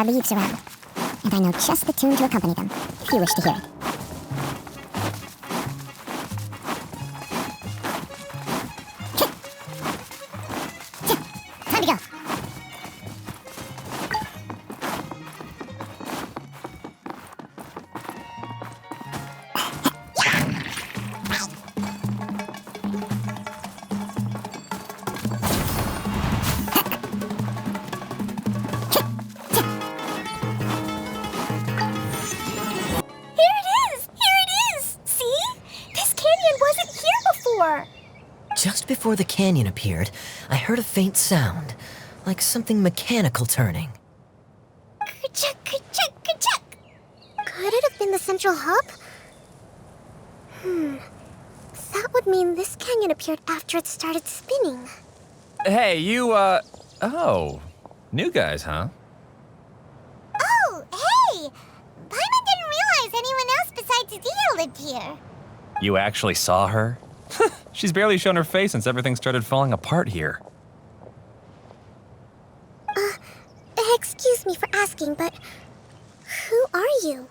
our leaves around. And I know just the tune to accompany them, if you wish to hear it. Time to go. Just before the canyon appeared, I heard a faint sound, like something mechanical turning. Ka-chuck, ka-chuck, ka-chuck. Could it have been the central hub? That would mean this canyon appeared after it started spinning. Hey, you, oh. New guys, huh? Oh, hey! Paimon didn't realize anyone else besides Dia lived here. You actually saw her? She's barely shown her face since everything started falling apart here. Excuse me for asking, but who are you?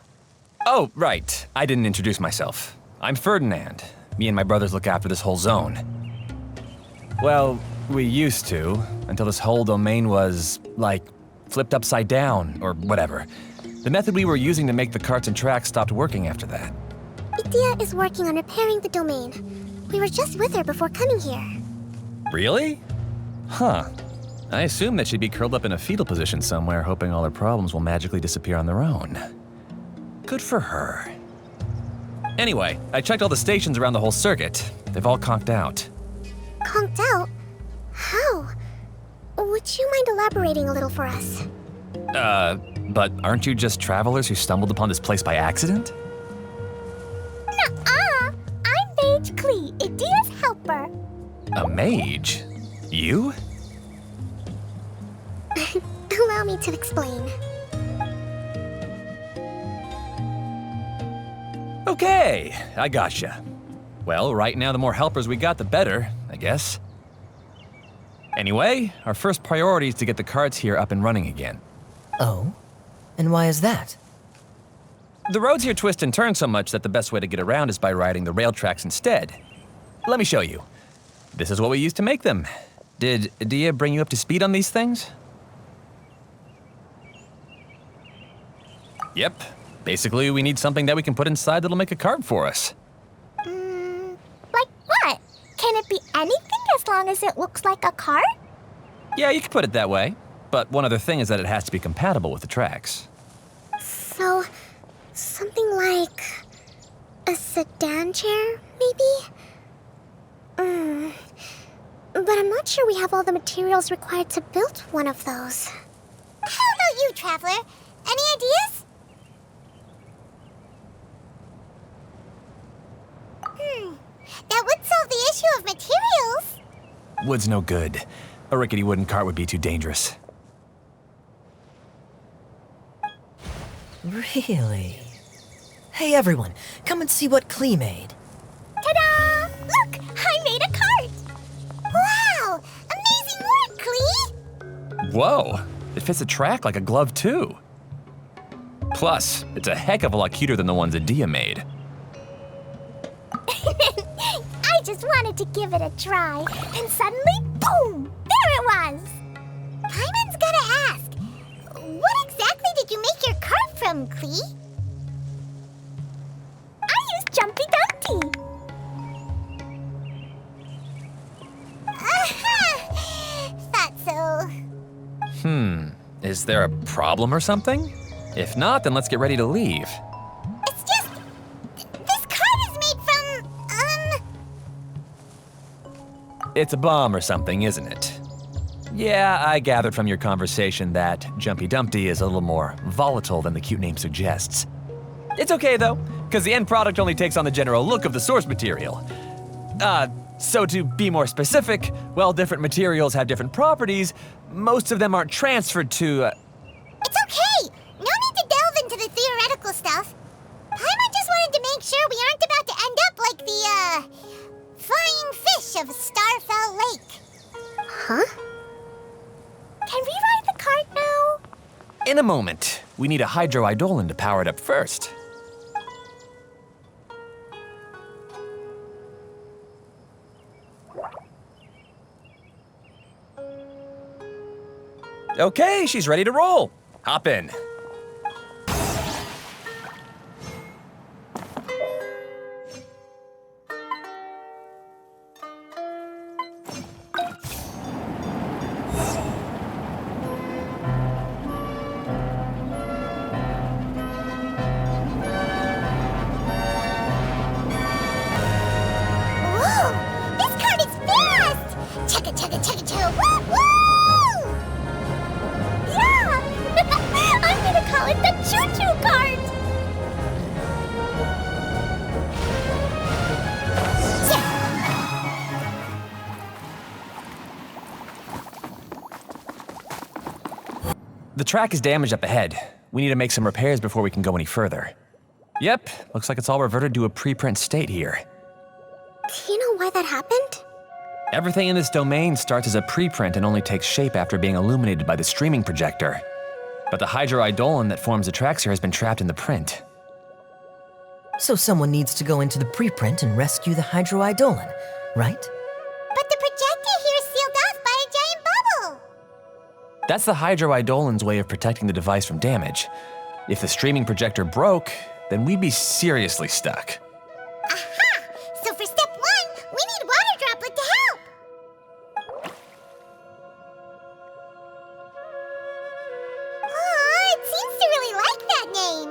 Oh, right. I didn't introduce myself. I'm Ferdinand. Me and my brothers look after this whole zone. Well, we used to, until this whole domain was, like, flipped upside down, or whatever. The method we were using to make the carts and tracks stopped working after that. Dia is working on repairing the domain. We were just with her before coming here. Really? Huh. I assume that she'd be curled up in a fetal position somewhere, hoping all her problems will magically disappear on their own. Good for her. Anyway, I checked all the stations around the whole circuit. They've all conked out. Conked out? How? Would you mind elaborating a little for us? But aren't you just travelers who stumbled upon this place by accident? Nuh-uh! I'm Mage Klee, Dia's helper. A mage? You? Allow me to explain. Okay, I gotcha. Well, right now the more helpers we got, the better, I guess. Anyway, our first priority is to get the carts here up and running again. Oh? And why is that? The roads here twist and turn so much that the best way to get around is by riding the rail tracks instead. Let me show you. This is what we used to make them. Did Dia bring you up to speed on these things? Yep. Basically, we need something that we can put inside that'll make a cart for us. Like what? Can it be anything as long as it looks like a cart? Yeah, you could put it that way. But one other thing is that it has to be compatible with the tracks. So, something like a sedan chair, maybe? But I'm not sure we have all the materials required to build one of those. How about you, Traveler? Any ideas? That would solve the issue of materials. Wood's no good. A rickety wooden cart would be too dangerous. Really? Hey everyone, come and see what Klee made. Ta-da! Look, I made a cart. Wow! Amazing work, Klee! Whoa, it fits a track like a glove too. Plus, it's a heck of a lot cuter than the ones that Dia made. I just wanted to give it a try, and suddenly, boom! There it was! Paimon's gotta ask, what exactly did you make your cart from, Klee? I used Jumpy Dumpty! Thought so. Is there a problem or something? If not, then let's get ready to leave. It's just, this cart is made from, It's a bomb or something, isn't it? Yeah, I gathered from your conversation that Jumpy Dumpty is a little more volatile than the cute name suggests. It's okay though, because the end product only takes on the general look of the source material. So to be more specific, while different materials have different properties, most of them aren't transferred to, It's okay! No need to delve into the theoretical stuff. Paimon just wanted to make sure we aren't about to end up like the, flying fish of Starfell Lake. Huh? Can we ride the cart now? In a moment. We need a Hydro Eidolon to power it up first. Okay, she's ready to roll. Hop in. Whoa! This cart is fast! Chugga chugga chugga chugga woo woo! Yeah! I'm gonna call it the Choo-Choo Cart! The track is damaged up ahead. We need to make some repairs before we can go any further. Yep, looks like it's all reverted to a preprint state here. Do you know why that happened? Everything in this domain starts as a preprint and only takes shape after being illuminated by the streaming projector. But the Hydro Eidolon that forms the tracks here has been trapped in the print. So someone needs to go into the preprint and rescue the Hydro Eidolon, right? But the projector here is sealed off by a giant bubble! That's the Hydro Eidolon's way of protecting the device from damage. If the streaming projector broke, then we'd be seriously stuck. Aha! So for step 1, we need water droplet to help! Aw, it seems to really like that name!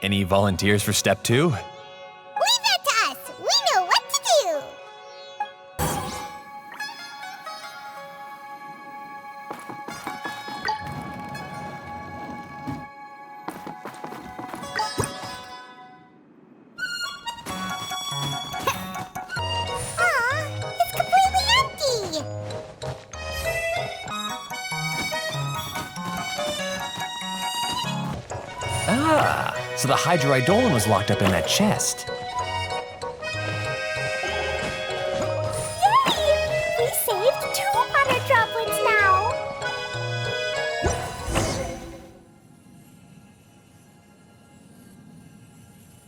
Any volunteers for step 2? Leave that to us! We know what to do! Aw, it's completely empty! Ah, so the Hydro Eidolon was locked up in that chest. Yay! We saved 2 water droplets now!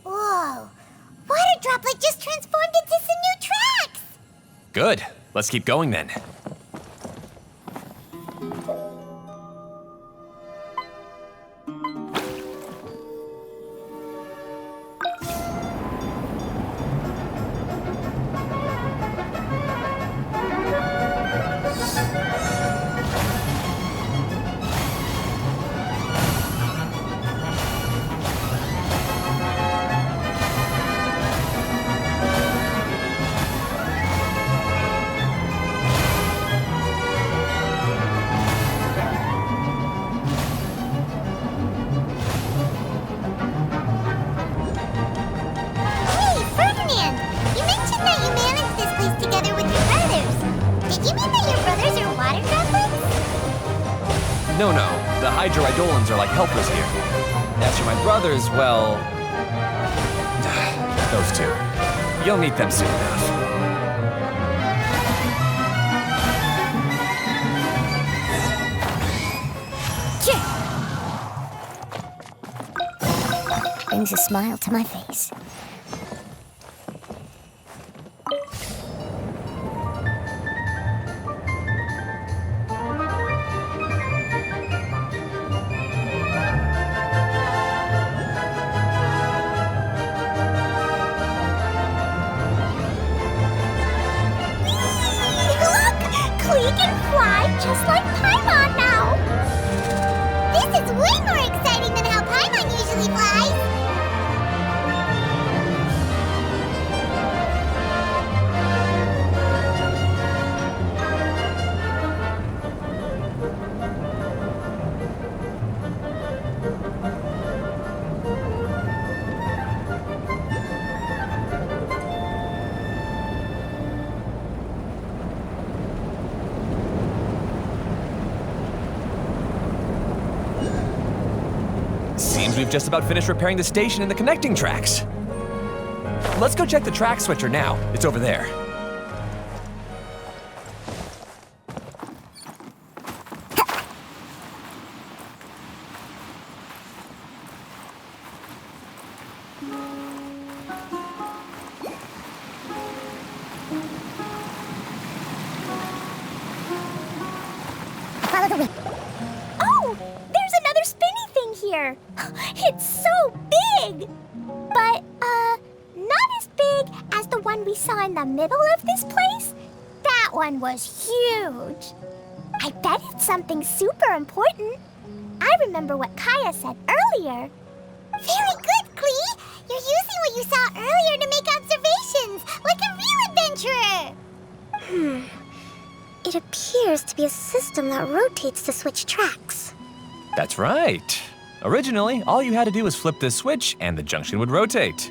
Whoa! Water droplet just transformed into some new tracks! Good, let's keep going then. Hey, Ferdinand! You mentioned that you managed this place together with your brothers. Did you mean that your brothers are water droplets? No, the Hydro Eidolons are like helpers here. As for my brothers, well... those 2. You'll meet them soon enough. Brings a smile to my face. Look! Klee can fly just like Paimon now! This is way more exciting than how Paimon usually flies! Seems we've just about finished repairing the station and the connecting tracks. Let's go check the track switcher now. It's over there. here. It's so big! But, not as big as the one we saw in the middle of this place. That one was huge. I bet it's something super important. I remember what Kaya said earlier. Very good, Klee! You're using what you saw earlier to make observations, like a real adventurer! It appears to be a system that rotates to switch tracks. That's right. Originally, all you had to do was flip this switch and the junction would rotate.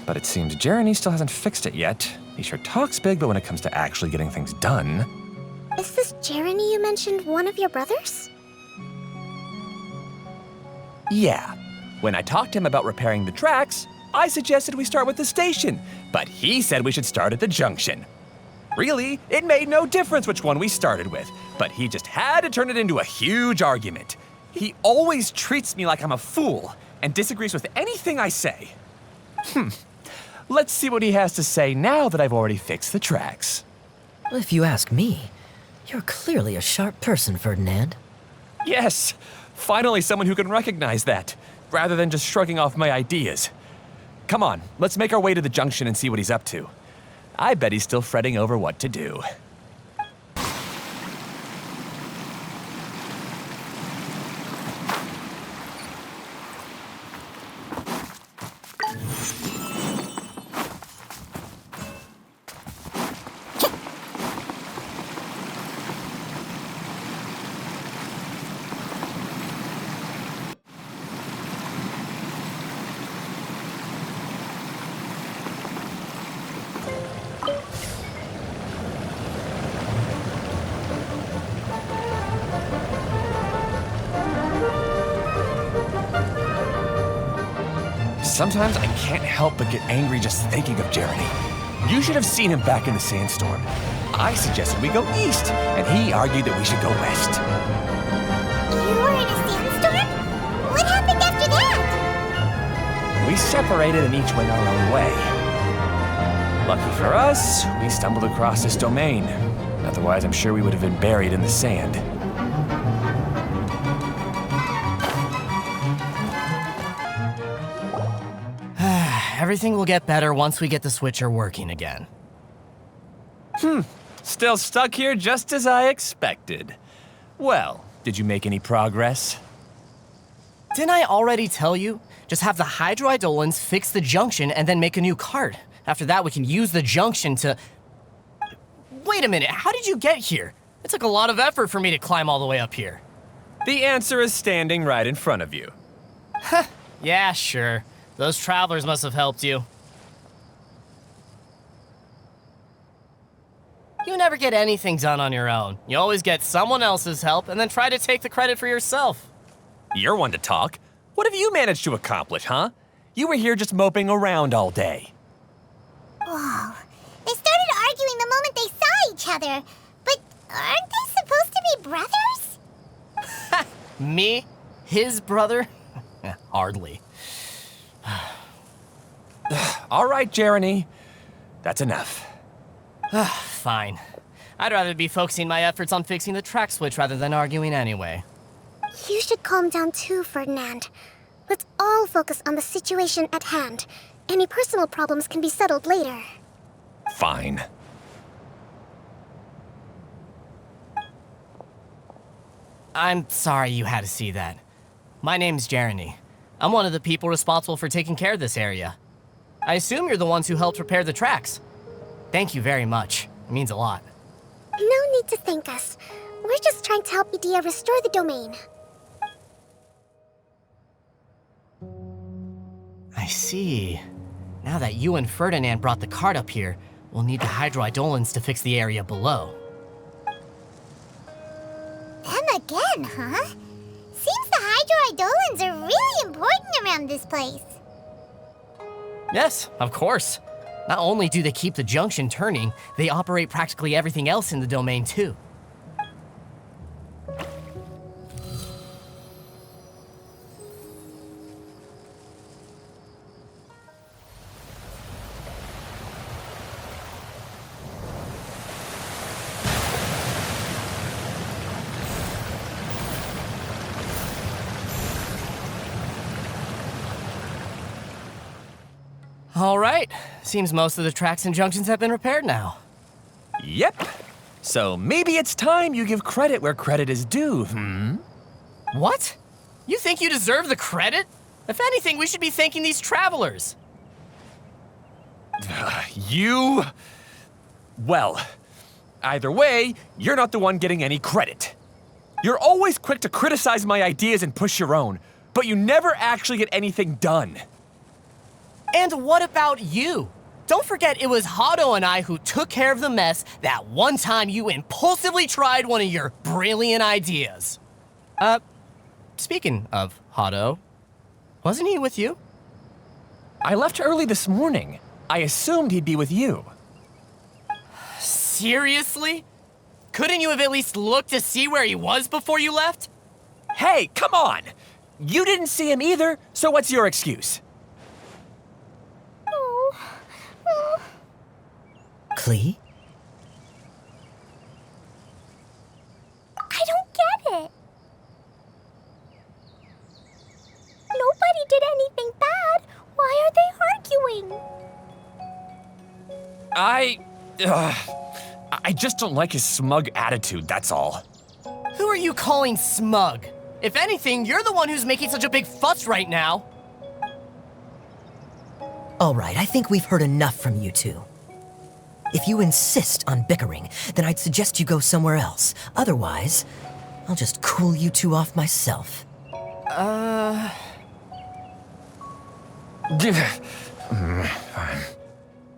But it seems Jeroney still hasn't fixed it yet. He sure talks big, but when it comes to actually getting things done... Is this Jeroney you mentioned one of your brothers? Yeah. When I talked to him about repairing the tracks, I suggested we start with the station, but he said we should start at the junction. Really, it made no difference which one we started with, but he just had to turn it into a huge argument. He always treats me like I'm a fool and disagrees with anything I say. Let's see what he has to say now that I've already fixed the tracks. If you ask me, you're clearly a sharp person, Ferdinand. Yes, finally someone who can recognize that, rather than just shrugging off my ideas. Come on, let's make our way to the junction and see what he's up to. I bet he's still fretting over what to do. Sometimes I can't help but get angry just thinking of Jeroney. You should have seen him back in the sandstorm. I suggested we go east, and he argued that we should go west. You were in a sandstorm? What happened after that? We separated and each went our own way. Lucky for us, we stumbled across this domain. Otherwise, I'm sure we would have been buried in the sand. Everything will get better once we get the switcher working again. Still stuck here just as I expected. Well, did you make any progress? Didn't I already tell you? Just have the Hydro Eidolons fix the junction and then make a new cart. After that, we can use the junction to... Wait a minute, how did you get here? It took a lot of effort for me to climb all the way up here. The answer is standing right in front of you. Yeah, sure. Those travelers must have helped you. You never get anything done on your own. You always get someone else's help and then try to take the credit for yourself. You're one to talk. What have you managed to accomplish, huh? You were here just moping around all day. Whoa. They started arguing the moment they saw each other. But aren't they supposed to be brothers? Me? His brother? Hardly. All right, Jeroney. That's enough. Fine. I'd rather be focusing my efforts on fixing the track switch rather than arguing anyway. You should calm down too, Ferdinand. Let's all focus on the situation at hand. Any personal problems can be settled later. Fine. I'm sorry you had to see that. My name's Jeroney. I'm one of the people responsible for taking care of this area. I assume you're the ones who helped repair the tracks. Thank you very much. It means a lot. No need to thank us. We're just trying to help Edea restore the domain. I see. Now that you and Ferdinand brought the cart up here, we'll need the Hydro Eidolons to fix the area below. Them again, huh? Seems the Hydro Eidolons are really important around this place. Yes, of course. Not only do they keep the junction turning, they operate practically everything else in the domain too. All right. Seems most of the tracks and junctions have been repaired now. Yep. So maybe it's time you give credit where credit is due, What? You think you deserve the credit? If anything, we should be thanking these travelers. You... Well, either way, you're not the one getting any credit. You're always quick to criticize my ideas and push your own, but you never actually get anything done. And what about you? Don't forget it was Haddo and I who took care of the mess that one time you impulsively tried one of your brilliant ideas. Speaking of Haddo, wasn't he with you? I left early this morning. I assumed he'd be with you. Seriously? Couldn't you have at least looked to see where he was before you left? Hey, come on! You didn't see him either, so what's your excuse? Klee? I don't get it. Nobody did anything bad. Why are they arguing? I just don't like his smug attitude, that's all. Who are you calling smug? If anything, you're the one who's making such a big fuss right now. All right, I think we've heard enough from you two. If you insist on bickering, then I'd suggest you go somewhere else. Otherwise, I'll just cool you two off myself. Fine.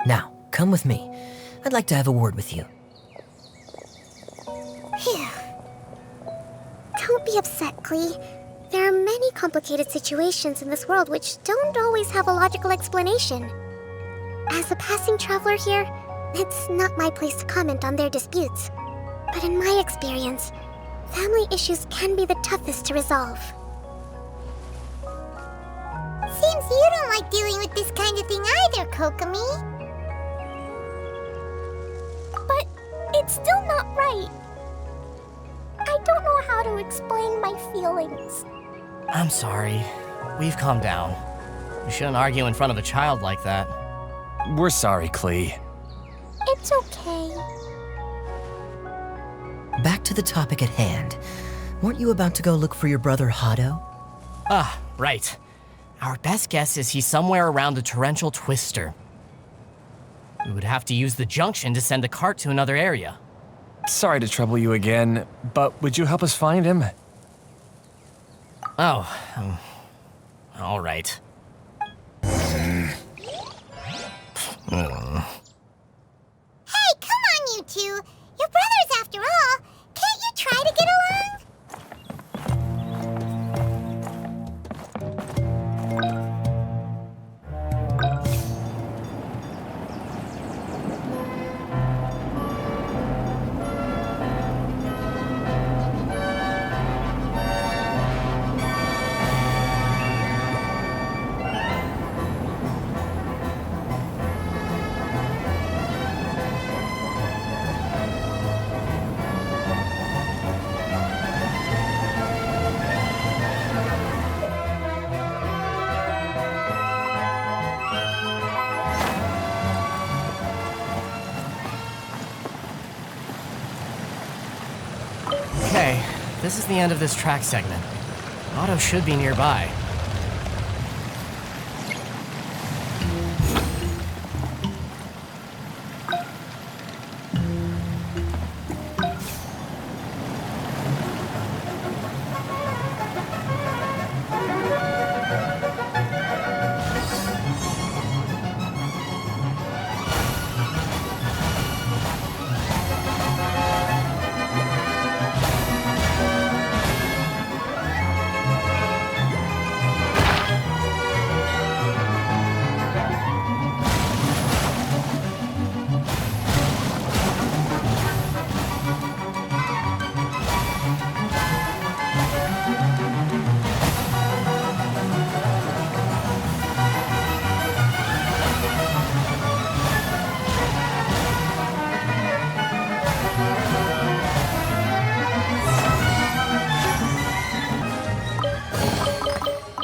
Now, come with me. I'd like to have a word with you. Phew. Don't be upset, Klee. There are many complicated situations in this world which don't always have a logical explanation. As a passing traveler here, it's not my place to comment on their disputes. But in my experience, family issues can be the toughest to resolve. Seems you don't like dealing with this kind of thing either, Kokomi. But it's still not right. I don't know how to explain my feelings. I'm sorry. We've calmed down. You shouldn't argue in front of a child like that. We're sorry, Klee. It's okay. Back to the topic at hand. Weren't you about to go look for your brother Haddo? Ah, right. Our best guess is he's somewhere around the Torrential Twister. We would have to use the Junction to send the cart to another area. Sorry to trouble you again, but would you help us find him? Oh, all right. Hey, come on, you two! You're brothers after all! Can't you try to get along? Okay, this is the end of this track segment. Otto should be nearby.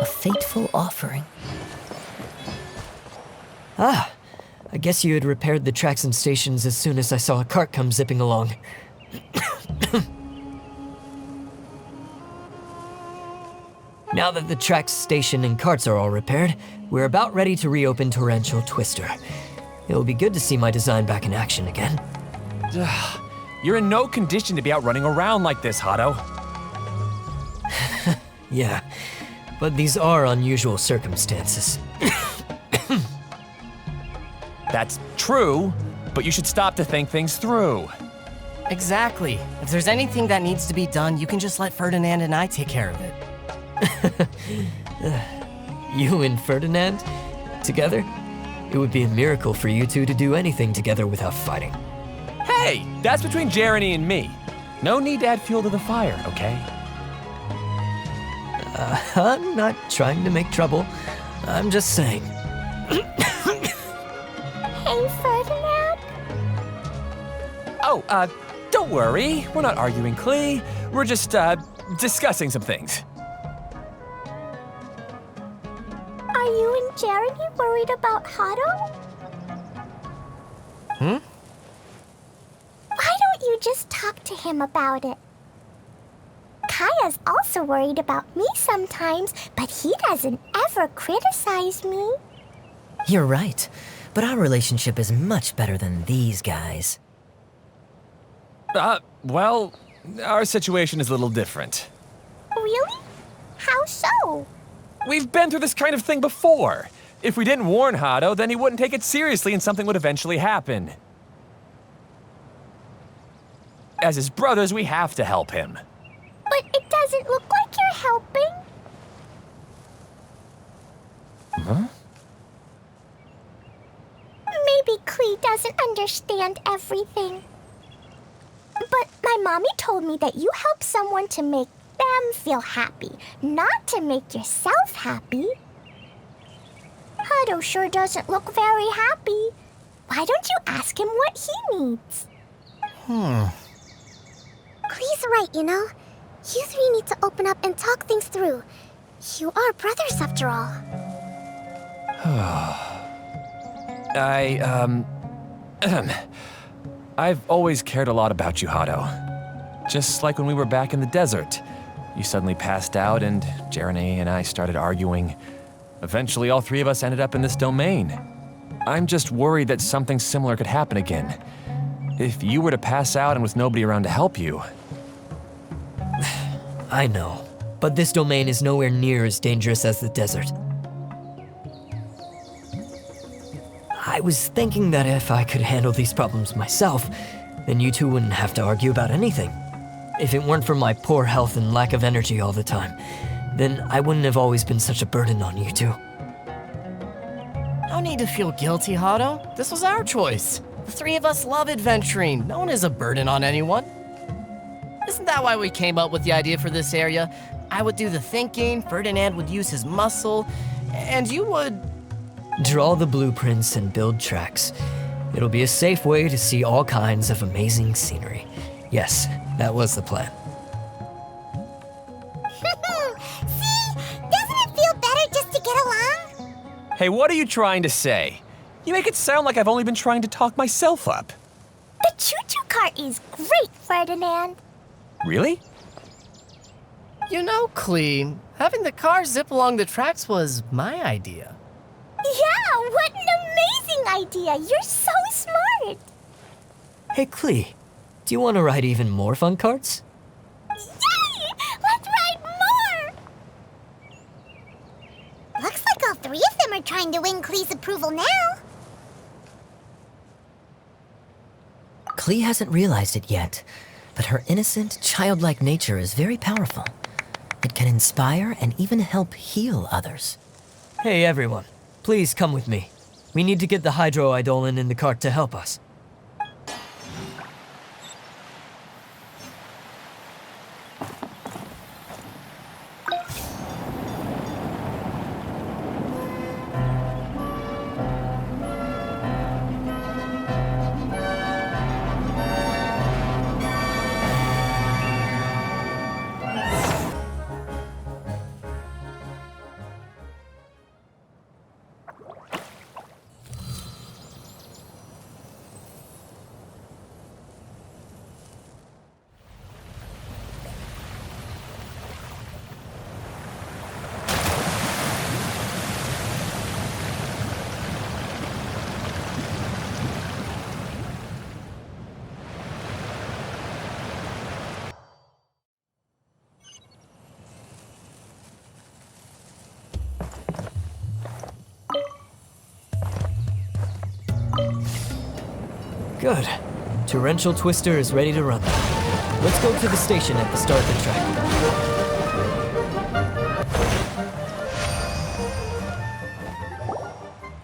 A fateful offering. I guess you had repaired the tracks and stations as soon as I saw a cart come zipping along. Now that the tracks, station, and carts are all repaired, we're about ready to reopen Torrential Twister. It'll be good to see my design back in action again. You're in no condition to be out running around like this, Haddo. Yeah, but these are unusual circumstances. That's true, but you should stop to think things through. Exactly. If there's anything that needs to be done, you can just let Ferdinand and I take care of it. You and Ferdinand? Together? It would be a miracle for you two to do anything together without fighting. Hey, that's between Jeroney and me. No need to add fuel to the fire, okay? I'm not trying to make trouble. I'm just saying. Hey, Ferdinand. Oh, don't worry. We're not arguing, Klee. We're just, discussing some things. Are you and Jeroney worried about Haddo? Why don't you just talk to him about it? Kaya's also worried about me sometimes, but he doesn't ever criticize me. You're right, but our relationship is much better than these guys. Well, our situation is a little different. Really? How so? We've been through this kind of thing before. If we didn't warn Haddo, then he wouldn't take it seriously and something would eventually happen. As his brothers, we have to help him. But it doesn't look like you're helping. Huh? Maybe Klee doesn't understand everything. But my mommy told me that you help someone to make them feel happy, not to make yourself happy. Haddo sure doesn't look very happy. Why don't you ask him what he needs? Klee's right, you know. You three need to open up and talk things through. You are brothers after all. I've always cared a lot about you, Haddo. Just like when we were back in the desert. You suddenly passed out and Jeroney and I started arguing. Eventually, all three of us ended up in this domain. I'm just worried that something similar could happen again. If you were to pass out and with nobody around to help you. I know, but this domain is nowhere near as dangerous as the desert. I was thinking that if I could handle these problems myself, then you two wouldn't have to argue about anything. If it weren't for my poor health and lack of energy all the time, then I wouldn't have always been such a burden on you two. No need to feel guilty, Haddo. This was our choice. The three of us love adventuring. No one is a burden on anyone. Isn't that why we came up with the idea for this area? I would do the thinking, Ferdinand would use his muscle, and you would... Draw the blueprints and build tracks. It'll be a safe way to see all kinds of amazing scenery. Yes, that was the plan. See? Doesn't it feel better just to get along? Hey, what are you trying to say? You make it sound like I've only been trying to talk myself up. The Choo-Choo Cart is great, Ferdinand. Really? You know, Klee, having the car zip along the tracks was my idea. Yeah, what an amazing idea. You're so smart. Hey, Klee, do you want to ride even more fun carts? Yay! Let's ride more! Looks like all three of them are trying to win Klee's approval now. Klee hasn't realized it yet, but her innocent, childlike nature is very powerful. It can inspire and even help heal others. Hey, everyone. Please come with me. We need to get the Hydro Eidolon in the cart to help us. Good. Torrential Twister is ready to run. Let's go to the station at the start of the track.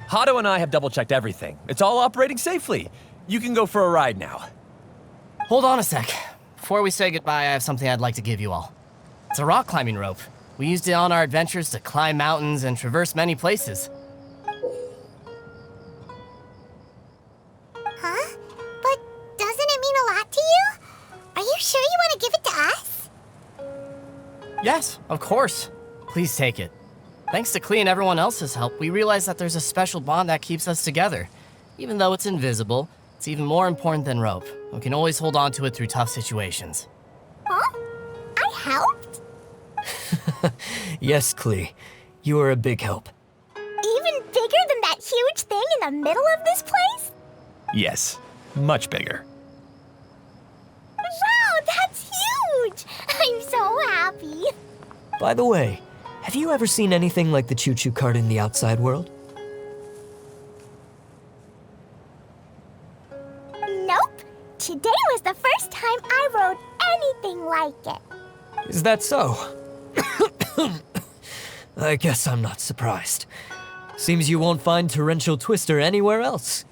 Haddo and I have double-checked everything. It's all operating safely. You can go for a ride now. Hold on a sec. Before we say goodbye, I have something I'd like to give you all. It's a rock climbing rope. We used it on our adventures to climb mountains and traverse many places. Huh? But doesn't it mean a lot to you? Are you sure you want to give it to us? Yes, of course. Please take it. Thanks to Klee and everyone else's help, we realized that there's a special bond that keeps us together. Even though it's invisible, it's even more important than rope. We can always hold on to it through tough situations. Huh? I helped? Yes, Klee. You are a big help. Even bigger than that huge thing in the middle of this place? Yes, much bigger. Wow, that's huge! I'm so happy. By the way, have you ever seen anything like the Choo-Choo Cart in the outside world? Nope. Today was the first time I rode anything like it. Is that so? I guess I'm not surprised. Seems you won't find Torrential Twister anywhere else.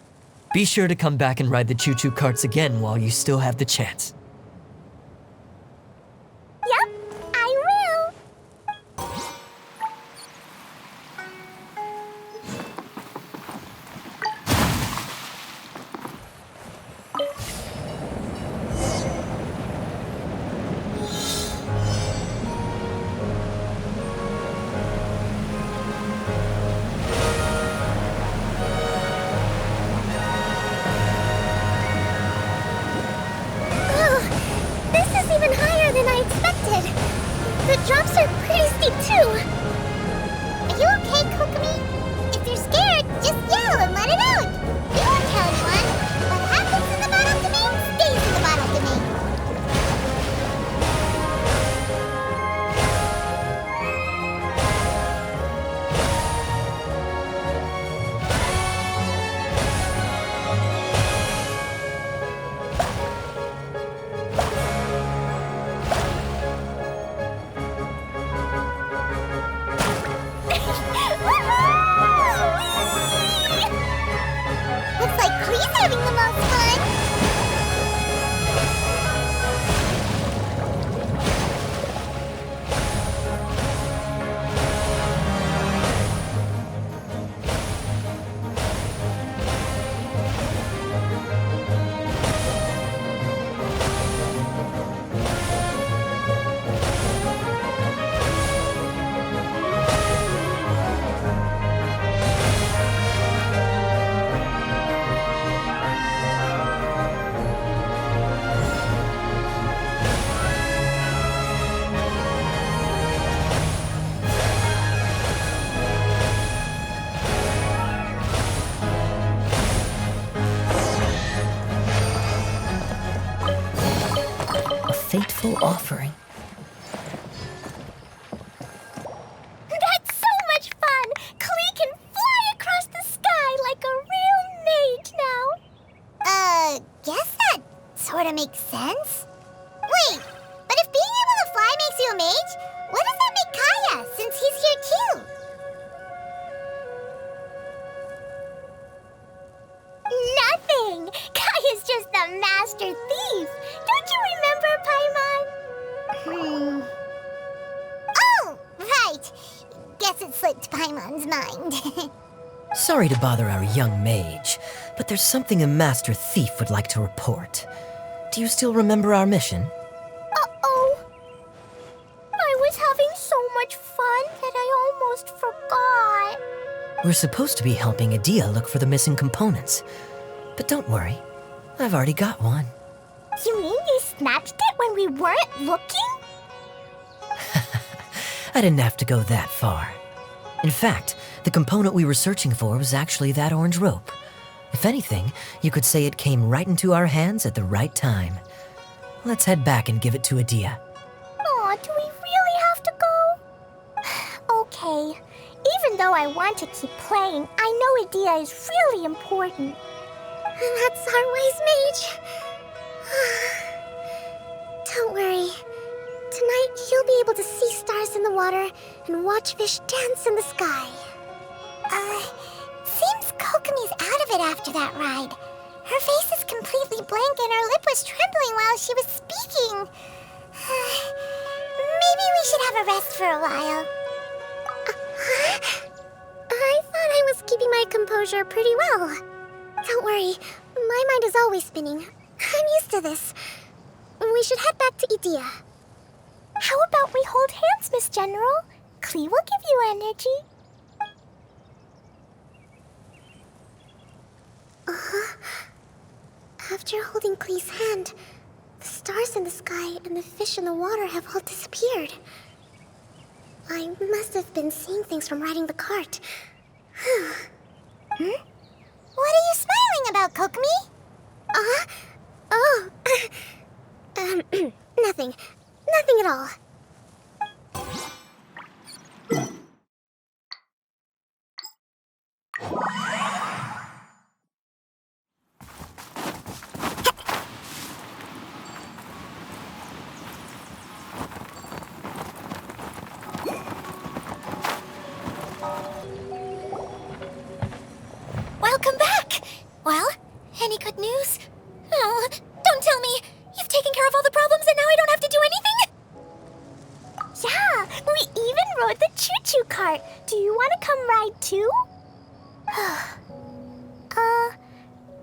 Be sure to come back and ride the Choo-Choo Carts again while you still have the chance. Yep, I will. Oh, this is even higher than I expected. The drops are pretty steep too. Are you okay, Kokomi? If you're scared, just yell and let it out. We won't tell anyone. What happens in the bottle domain stays in the bottle domain. Looks like Klee's having the most fun. A fateful offering. That's so much fun! Klee can fly across the sky like a real mage now. Guess that sorta makes sense. Wait, but if being able to fly makes you a mage, what does that make Kaya, since he's here too? Nothing! Kaya's just the master thief. Don't you remember, Paimon? Oh, right. Guess it slipped Paimon's mind. Sorry to bother our young mage, but there's something a master thief would like to report. Do you still remember our mission? Uh-oh. I was having so much fun that I almost forgot. We're supposed to be helping Adia look for the missing components. But don't worry, I've already got one. You mean you snatched it when we weren't looking? I didn't have to go that far. In fact, the component we were searching for was actually that orange rope. If anything, you could say it came right into our hands at the right time. Let's head back and give it to Adia. Aw, do we really have to go? Okay. Even though I want to keep playing, I know Adia is really important. That's our wise mage. Don't worry. Tonight, you'll be able to see stars in the water and watch fish dance in the sky. Seems Kokomi's out of it after that ride. Her face is completely blank and her lip was trembling while she was speaking. Maybe we should have a rest for a while. I thought I was keeping my composure pretty well. Don't worry, my mind is always spinning. I'm used to this. We should head back to Idea. How about we hold hands, Miss General? Klee will give you energy. After holding Klee's hand, the stars in the sky and the fish in the water have all disappeared. I must have been seeing things from riding the cart. What are you smiling about, Kokomi? Oh. Nothing. Nothing at all. Welcome back! Well, any good news? Oh, don't tell me! You've taken care of all the problems and now I don't have to do anything? Yeah, we even rode the Choo-Choo Cart. Do you want to come ride too?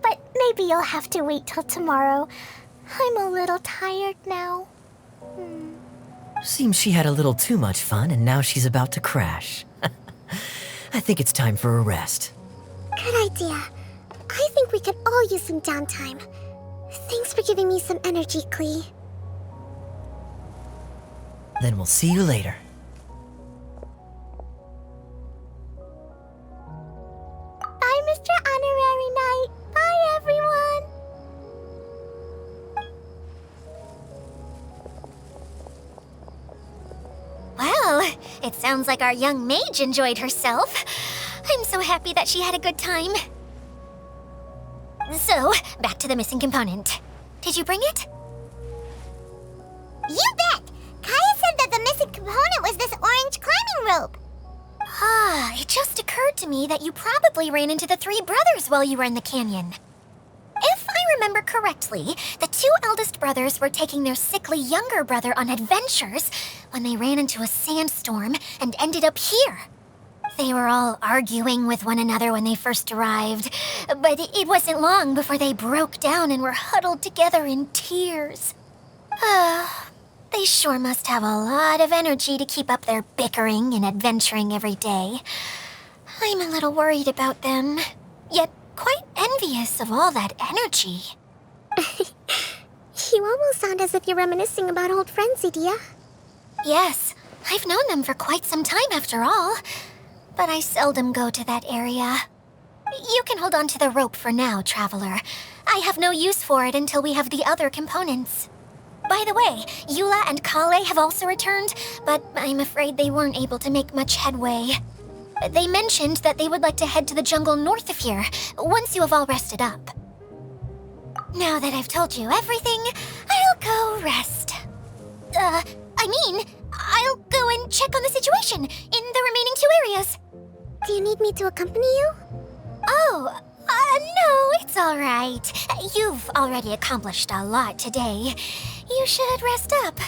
But maybe you'll have to wait till tomorrow. I'm a little tired now. Seems she had a little too much fun and now she's about to crash. I think it's time for a rest. Good idea. I think we could all use some downtime. Thanks for giving me some energy, Klee. Then we'll see you later. Bye, Mr. Honorary Knight. Bye, everyone. Well, it sounds like our young mage enjoyed herself. I'm so happy that she had a good time. So, back to the missing component. Did you bring it? You bet! Kaya said that the missing component was this orange climbing rope. It just occurred to me that you probably ran into the three brothers while you were in the canyon. If I remember correctly, the two eldest brothers were taking their sickly younger brother on adventures when they ran into a sandstorm and ended up here. They were all arguing with one another when they first arrived, but it wasn't long before they broke down and were huddled together in tears. They sure must have a lot of energy to keep up their bickering and adventuring every day. I'm a little worried about them, yet quite envious of all that energy. You almost sound as if you're reminiscing about old friends, Idea. Yes, I've known them for quite some time after all. But I seldom go to that area. You can hold on to the rope for now, Traveler. I have no use for it until we have the other components. By the way, Eula and Kale have also returned, but I'm afraid they weren't able to make much headway. They mentioned that they would like to head to the jungle north of here, once you have all rested up. Now that I've told you everything, I'll go rest. I'll go and check on the situation in the remaining two areas. Do you need me to accompany you? Oh, no, it's all right. You've already accomplished a lot today. You should rest up.